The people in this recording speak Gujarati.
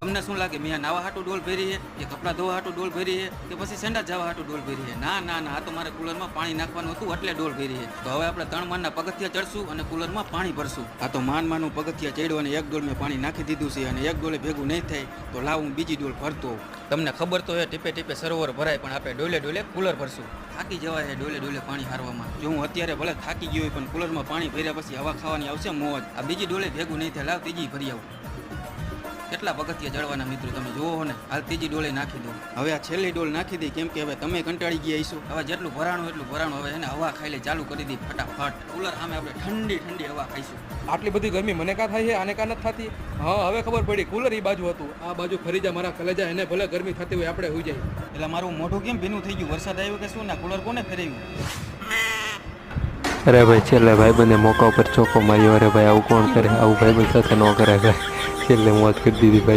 તમને શું લાગે મેં નાવા હાટું ડોલ ભરી છે કે કપડાં ધોવા હાટું ડોલ ભરી છે કે પછી સેન્ડા જવા હાટું ડોલ ભરી છે? ના ના ના, આ તો મારે કુલરમાં પાણી નાખવાનું હતું એટલે ડોલ ભરી છે. તો હવે આપણે 3 માળના પગથિયા ચડશું અને કુલરમાં પાણી ભરશું. આ તો માનનું પગથિયા ચડ્યું અને એક ડોલ મેં પાણી નાખી દીધું છે અને એક ડોલે ભેગું નહીં થાય તો લાવ હું બીજી ડોલ ભરતો. તમને ખબર તો હે ટીપે ટીપે સરોવર ભરાય, પણ આપણે ડોલે ડોલે કુલર ભરશું. થાકી જવાય છે ડોલે ડોલે પાણી હારવામાં. જો હું અત્યારે ભલે થાકી ગયો હોય પણ કુલરમાં પાણી ભર્યા પછી હવા ખાવાની આવશે મોજ. આ બીજી ડોલે ભેગું નહીં થાય, લાવ ત્રીજી ભરી આવું. કેટલા પગથિયા ચડવાના મિત્રો તમે જુઓ ને. હાલ ત્રીજી ડોલે નાખી દો. હવે આ છેલ્લી ડોલ નાખી દઈ, કેમ કે હવે તમે કંટાળી ગયા હશો. હવે જેટલું ભરાણું એટલું ભરાણું. હવે એને હવા ખાઈ લે ચાલુ કરી દી ફટાફટ. કુલર સામે આપણે ઠંડી ઠંડી હવા ખાઈશું. આટલી બધી ગરમી મને કાં થાય છે, આને કાં નથી થતી? હા હવે ખબર પડી, કુલર એ બાજુ હતું, આ બાજુ ફરી જા મારા કલેજા. એને ભલે ગરમી થતી હોય આપણે હોઈ જાય. એટલે મારું મોઢું કેમ ભીનું થઈ ગયું? વરસાદ આવ્યો કે શું? ના કુલર કોને ફેરવ્યું? અરે ભાઈ છેલ્લે ભાઈબંધે મોકા ઉપર ચોખ્ખો માર્યો. અરે ભાઈ આવું કોણ કરે? આવું ભાઈબંધ સાથે ન કરાય ભાઈ. છેલ્લે મોત કરી દીધી ભાઈ.